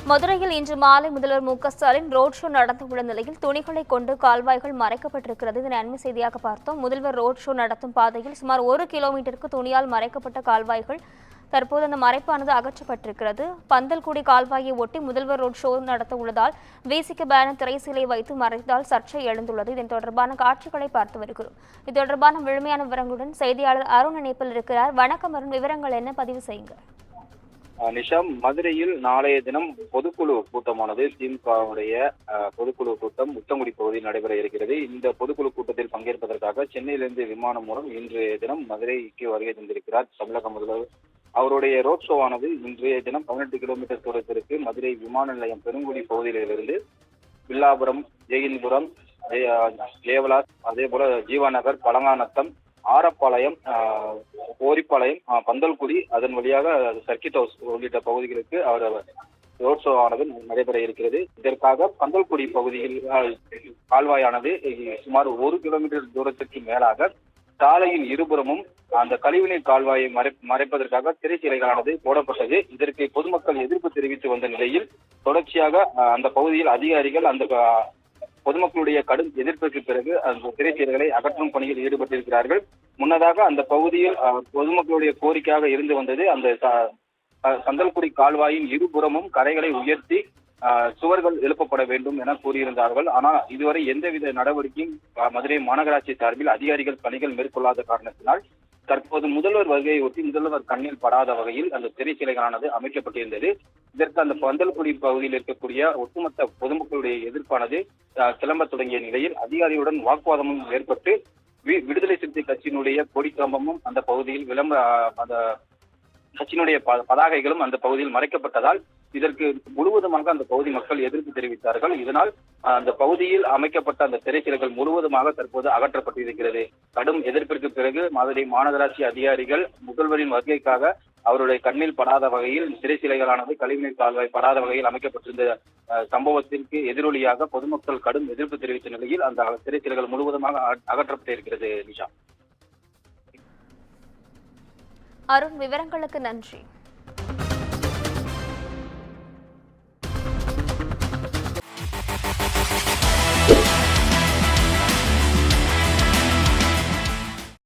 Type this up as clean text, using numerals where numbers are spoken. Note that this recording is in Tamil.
மதுரையில் இன்று மாலை முதல்வர் மு.க.ஸ்டாலின் ரோட் ஷோ நடத்தவுள்ள நிலையில் துணிகளை கொண்டு கால்வாய்கள் மறைக்கப்பட்டிருக்கிறது. இதனை அண்மை செய்தியாக பார்த்தோம். முதல்வர் ரோட் ஷோ நடத்தும் பாதையில் சுமார் 1 கிலோமீட்டருக்கு துணியால் மறைக்கப்பட்ட கால்வாய்கள் தற்போது அந்த மறைப்பானது அகற்றப்பட்டிருக்கிறது. பந்தல்குடி கால்வாயை ஒட்டி முதல்வர் ரோட் ஷோ நடத்த உள்ளதால் விசிக பேனர் திரைசீலை வைத்து மறைத்தால் சர்ச்சை எழுந்துள்ளது. இதன் தொடர்பான காட்சிகளை பார்த்து வருகிறோம். இது தொடர்பான முழுமையான விவரங்களுடன் செய்தியாளர் அருண் இணைப்பில் இருக்கிறார். வணக்கம் அருண், விவரங்கள் என்ன பதிவு செய்யுங்க. நிஷா, மதுரையில் நாளைய தினம் பொதுக்குழு கூட்டமானது திமுகவுடைய பொதுக்குழு கூட்டம் உத்தங்குடி பகுதியில் நடைபெற இருக்கிறது. இந்த பொதுக்குழு கூட்டத்தில் பங்கேற்பதற்காக சென்னையிலிருந்து விமானம் மூலம் இன்றைய தினம் மதுரைக்கு வருகை தந்திருக்கிறார் தமிழக முதல்வர். அவருடைய ரோட் ஷோவானது இன்றைய தினம் 18 கிலோமீட்டர் தூரத்திற்கு மதுரை விமான நிலையம் பெருங்குடி பகுதியிலிருந்து வில்லாபுரம், ஜெயின்புரம், லேவலாஸ், அதே போல ஜீவாநகர், பழங்காநத்தம், ஆரப்பாளையம், ஓரிப்பாளையம், பந்தல்குடி, அதன் வழியாக சர்க்கிட் ஹவுஸ் உள்ளிட்ட பகுதிகளுக்கு அவர் ரோட் ஷோ ஆனது நடைபெற இருக்கிறது. இதற்காக பந்தல்குடி பகுதியில் கால்வாயானது சுமார் 1 கிலோமீட்டர் தூரத்திற்கு மேலாக சாலையின் இருபுறமும் அந்த கழிவுநீர் கால்வாயை மறைப்பதற்காக திரைச்சீலைகளானது போடப்பட்டது. இதற்கு பொதுமக்கள் எதிர்ப்பு தெரிவித்து வந்த நிலையில் தொடர்ச்சியாக அந்த பகுதியில் அதிகாரிகள் அந்த பொதுமக்களுடைய கடும் எதிர்ப்பிற்கு பிறகு அந்த திரைச்சீலைகளை அகற்றும் பணியில் ஈடுபட்டிருக்கிறார்கள். முன்னதாக அந்த பகுதியில் பொதுமக்களுடைய கோரிக்கையாக இருந்து வந்தது அந்த பந்தல்குடி கால்வாயின் இருபுறமும் கரைகளை உயர்த்தி சுவர்கள் எழுப்பப்பட வேண்டும் என கூறியிருந்தார்கள். ஆனால் இதுவரை எந்தவித நடவடிக்கையும் மதுரை மாநகராட்சி சார்பில் அதிகாரிகள் பணிகள் மேற்கொள்ளாத காரணத்தினால் தற்போது முதல்வர் வருகையை ஒட்டி முதல்வர் கண்ணில் படாத வகையில் அந்த திரைச்சீலைகளானது அமைக்கப்பட்டிருந்தது. இதற்கு அந்த பந்தல்குடி பகுதியில் இருக்கக்கூடிய ஒட்டுமொத்த பொதுமக்களுடைய எதிர்ப்பானது கிளம்ப தொடங்கிய நிலையில் அதிகாரியுடன் வாக்குவாதமும் ஏற்பட்டு விடுதலை சிறுத்தை கட்சியினுடைய கொடிக்கம்பமும் அந்த பகுதியில் அந்த கட்சியினுடைய பதாகைகளும் அந்த பகுதியில் மறைக்கப்பட்டதால் இதற்கு முழுவதுமாக அந்த பகுதி மக்கள் எதிர்ப்பு தெரிவித்தார்கள். இதனால் அந்த பகுதியில் அமைக்கப்பட்ட அந்த திரைச்சீலைகள் முழுவதுமாக தற்போது அகற்றப்பட்டிருக்கிறது. கடும் எதிர்ப்பிற்கு பிறகு மதுரை மாநகராட்சி அதிகாரிகள் முதல்வரின் வருகைக்காக அவருடைய கண்ணில் படாத வகையில் திரைச்சீலைகளானது கழிவுநீர் கால்வாய் படாத வகையில் அமைக்கப்பட்டிருந்த சம்பவத்திற்கு எதிரொலியாக பொதுமக்கள் கடும் எதிர்ப்பு தெரிவித்த நிலையில் அந்த திரைச்சீலைகள் முழுவதுமாக அகற்றப்பட்டிருக்கிறது. நிஷா, அருண், விவரங்களுக்கு நன்றி.